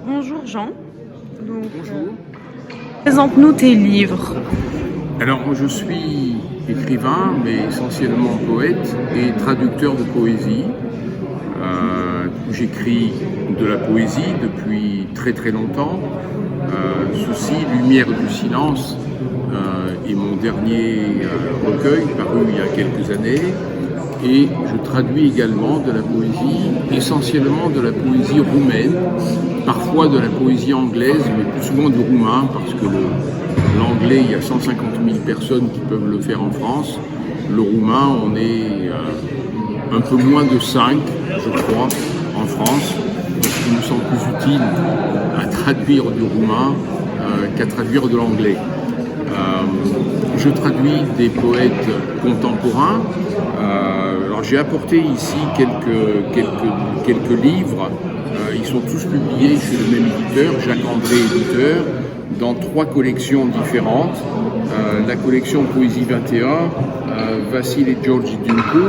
Bonjour Jean. Donc, Bonjour. présente-nous tes livres. Alors, moi, je suis écrivain, mais essentiellement poète et traducteur de poésie. J'écris de la poésie depuis très très longtemps. Ceci, Lumière du silence, est mon dernier recueil paru il y a quelques années. Et je traduis également de la poésie, essentiellement de la poésie roumaine, parfois de la poésie anglaise, mais plus souvent du roumain, parce que l'anglais, il y a 150 000 personnes qui peuvent le faire en France. Le roumain, on est un peu moins de 5, je crois, en France. Donc il me semble plus utile à traduire du roumain qu'à traduire de l'anglais. Je traduis des poètes contemporains. Alors j'ai apporté ici quelques livres. Ils sont tous publiés chez le même éditeur, Jacques André éditeur, dans 3 collections différentes. La collection Poésie 21, Vassil et Georgi Duncu,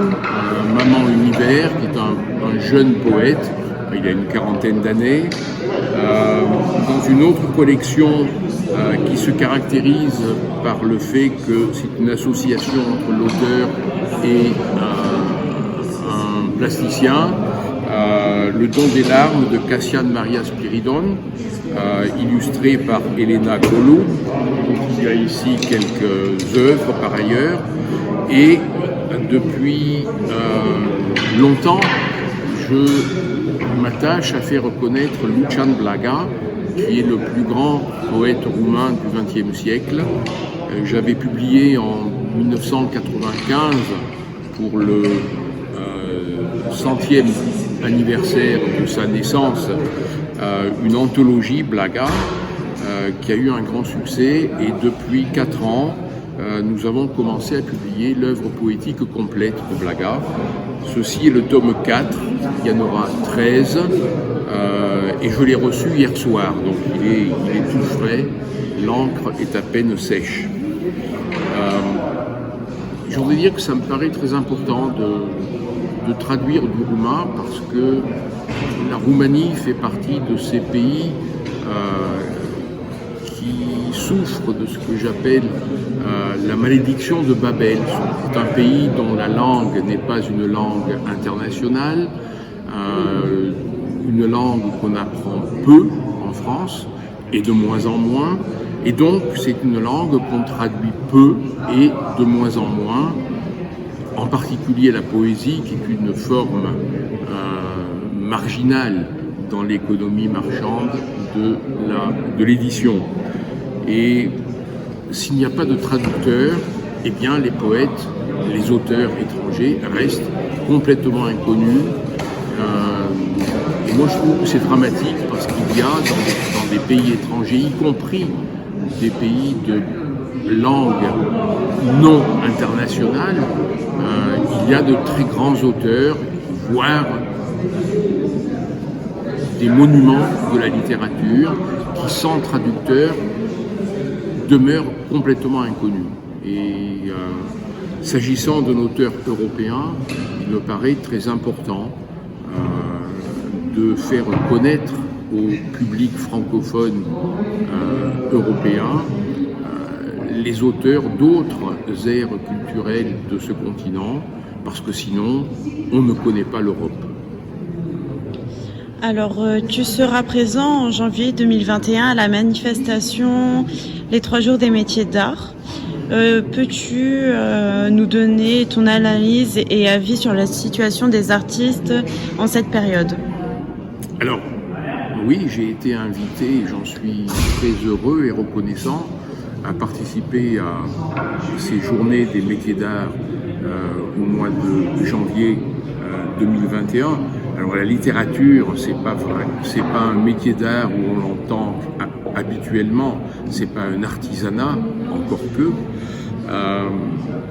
Maman Univers, qui est un jeune poète, il a une quarantaine d'années. Dans une autre collection qui se caractérise par le fait que c'est une association entre l'auteur et un plasticien, Le don des larmes de Cassian Maria Spiridon, illustré par Elena Colu. Il y a ici quelques œuvres par ailleurs. Et depuis longtemps, je m'attache à faire reconnaître Lucian Blaga, qui est le plus grand poète roumain du XXe siècle. J'avais publié en 1995, pour le 100e anniversaire de sa naissance, une anthologie Blaga qui a eu un grand succès, et depuis 4 ans, nous avons commencé à publier l'œuvre poétique complète de Blaga. Ceci est le tome 4, il y en aura 13, et je l'ai reçu hier soir, donc il est tout frais, l'encre est à peine sèche. Je voudrais dire que ça me paraît très important de traduire du roumain, parce que la Roumanie fait partie de ces pays qui souffrent de ce que j'appelle la malédiction de Babel. C'est un pays dont la langue n'est pas une langue internationale, une langue qu'on apprend peu en France, et de moins en moins, et donc c'est une langue qu'on traduit peu et de moins en moins, en particulier la poésie, qui est une forme marginale dans l'économie marchande de l'édition. Et s'il n'y a pas de traducteur, eh bien les poètes, les auteurs étrangers restent complètement inconnus. Et moi je trouve que c'est dramatique, parce qu'il y a dans des pays étrangers, y compris des pays de langue non internationale, il y a de très grands auteurs, voire des monuments de la littérature qui, sans traducteur, demeurent complètement inconnus. Et s'agissant d'un auteur européen, il me paraît très important de faire connaître au public francophone européen les auteurs d'autres aires culturelles de ce continent, parce que sinon, on ne connaît pas l'Europe. Alors, tu seras présent en janvier 2021 à la manifestation Les 3 jours des métiers d'art. Peux-tu nous donner ton analyse et avis sur la situation des artistes en cette période? Alors, oui, j'ai été invité, et j'en suis très heureux et reconnaissant, à participer à ces journées des métiers d'art au mois de janvier 2021. Alors la littérature, c'est pas un métier d'art où on l'entend habituellement, c'est pas un artisanat, encore peu.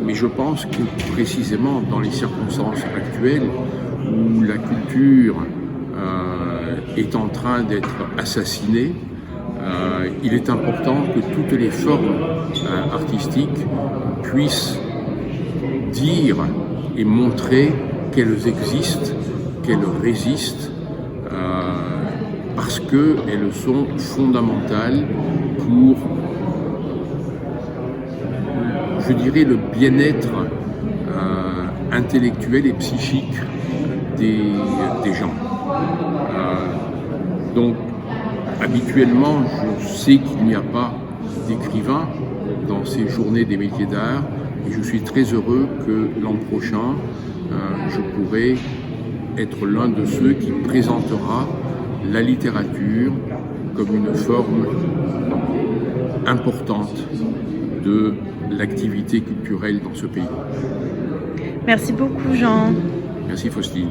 Mais je pense que précisément dans les circonstances actuelles où la culture est en train d'être assassinée, il est important que toutes les formes artistiques puissent dire et montrer qu'elles existent, qu'elles résistent, parce qu'elles sont fondamentales pour, je dirais, le bien-être intellectuel et psychique des gens. Donc, habituellement, je sais qu'il n'y a pas d'écrivain dans ces journées des métiers d'art, et je suis très heureux que l'an prochain, je pourrai être l'un de ceux qui présentera la littérature comme une forme importante de l'activité culturelle dans ce pays. Merci beaucoup, Jean. Merci Faustine.